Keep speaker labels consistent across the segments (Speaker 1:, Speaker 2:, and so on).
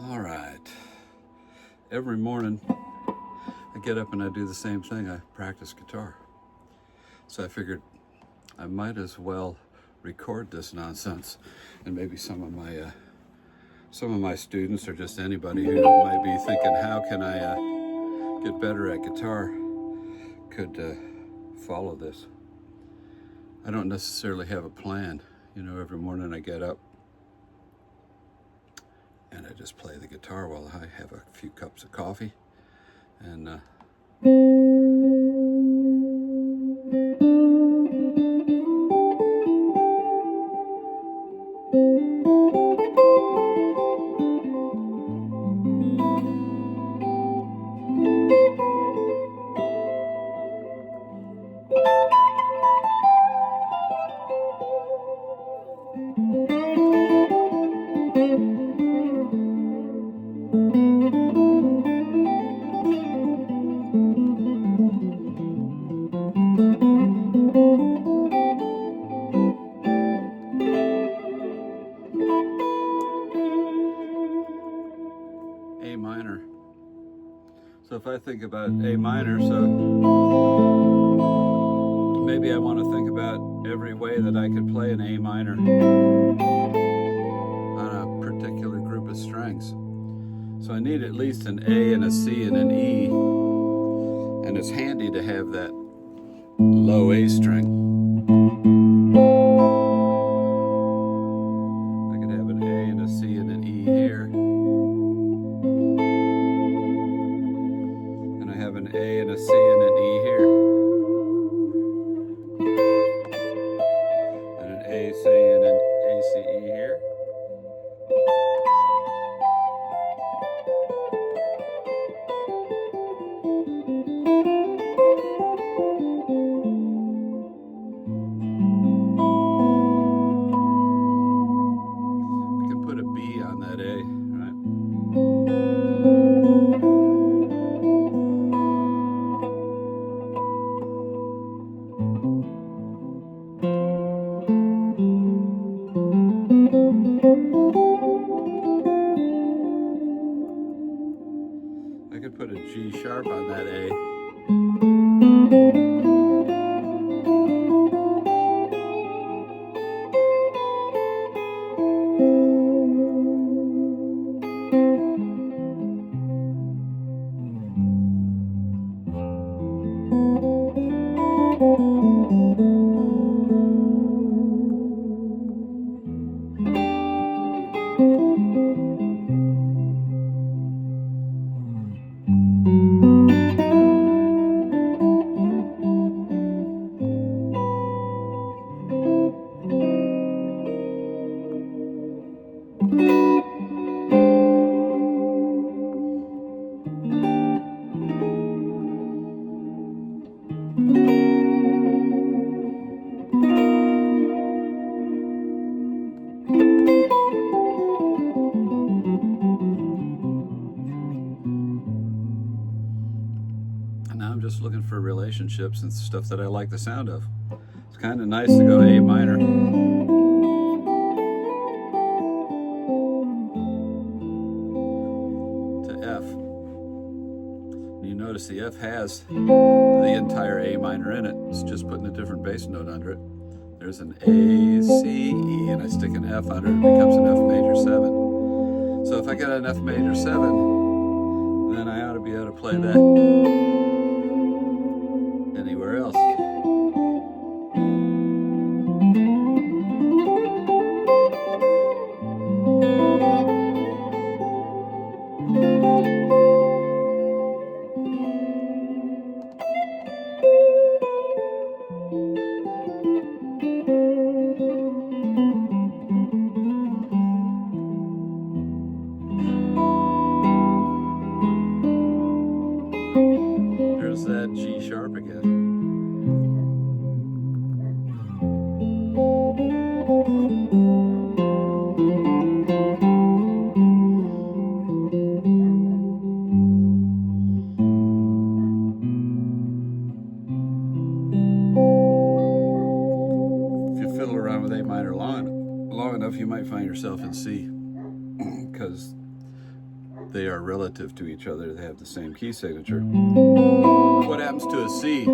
Speaker 1: All right. Every morning I get up and I do the same thing. I practice guitar. So I figured I might as well record this nonsense, and maybe some of my students or just anybody who might be thinking, how can I get better at guitar, could follow this. I don't necessarily have a plan. Every morning I get up and I just play the guitar while I have a few cups of coffee. And A minor. So if I think about A minor, so maybe I want to think about every way that I could play an A minor on a particular group of strings. So I need at least an A and a C and an E, and it's handy to have that low A string. I could have an A and a C and an E here. And I have an A and a C and an E here. And an A, C, and an A, C, E here. On that A, right? I could put a G sharp on that A. Now I'm just looking for relationships and stuff that I like the sound of. It's kind of nice to go A minor to F. You notice the F has the entire A minor in it. It's just putting a different bass note under it. There's an A, C, E, and I stick an F under it. It becomes an F major 7. So if I get an F major 7, then I ought to be able to play that anywhere else. There's that G sharp again. If you fiddle around with A minor long enough, you might find yourself in C, because they are relative to each other. They have the same key signature. What happens to a C?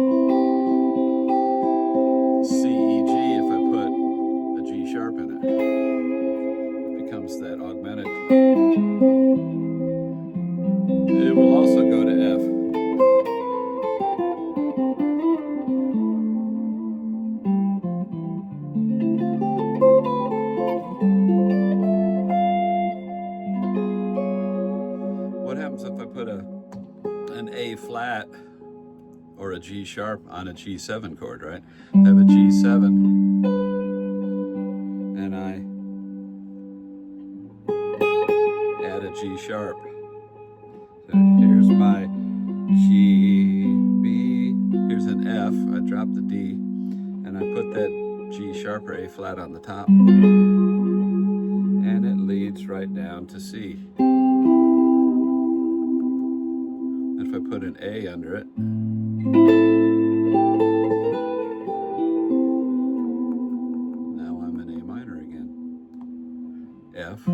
Speaker 1: C, E, G, if I put a G sharp in it? It becomes that augmented. It will also go to F. What happens if I put an A flat or a G sharp on a G7 chord, right? I have a G7 and I add a G sharp. So here's my G, B, here's an F, I drop the D, and I put that G sharp or A flat on the top, and it leads right down to C. If I put an A under it, now I'm in A minor again. F.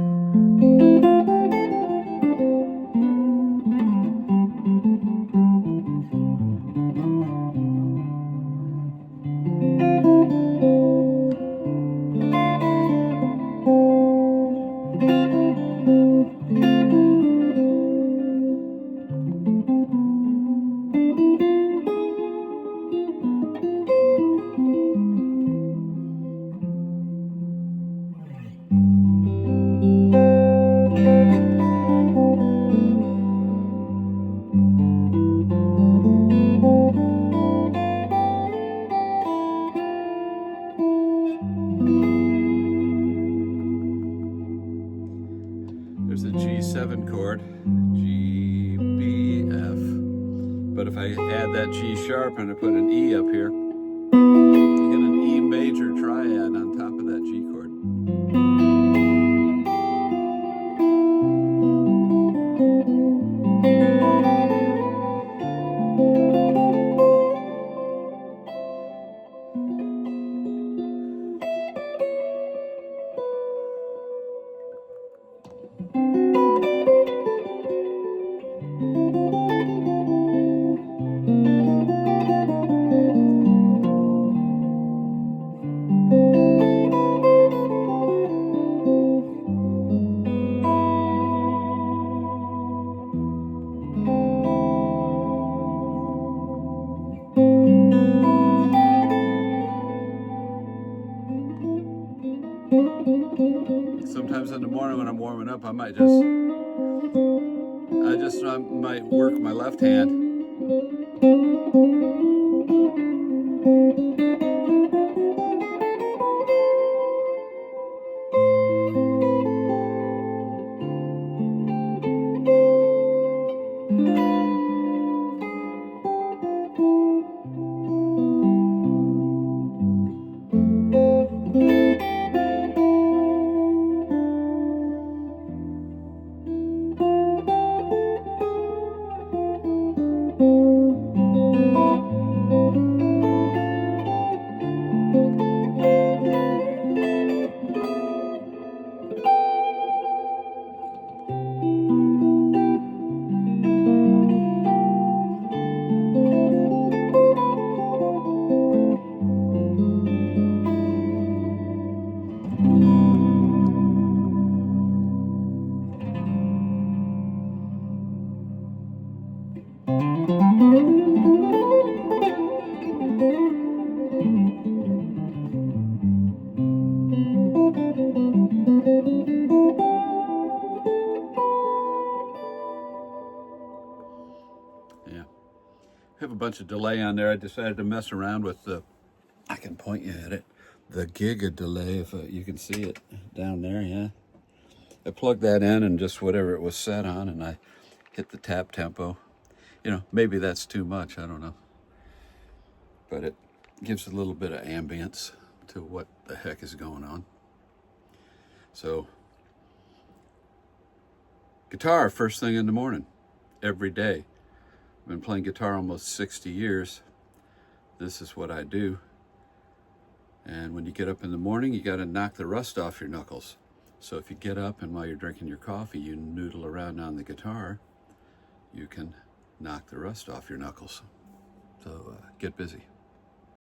Speaker 1: There's a G7 chord, G, B, F. But if I add that G sharp and I put an E up here, I get an E major triad on top of that G chord. Sometimes in the morning when I'm warming up, I might work my left hand. Yeah, I have a bunch of delay on there. I decided to mess around with I can point you at it, the giga delay, if you can see it down there, yeah. I plugged that in and just whatever it was set on, and I hit the tap tempo. You know, maybe that's too much, I don't know. But it gives a little bit of ambience to what the heck is going on. So, guitar first thing in the morning, every day. I've been playing guitar almost 60 years. This is what I do. And when you get up in the morning, you got to knock the rust off your knuckles. So if you get up and while you're drinking your coffee, you noodle around on the guitar, you can knock the rust off your knuckles. So get busy.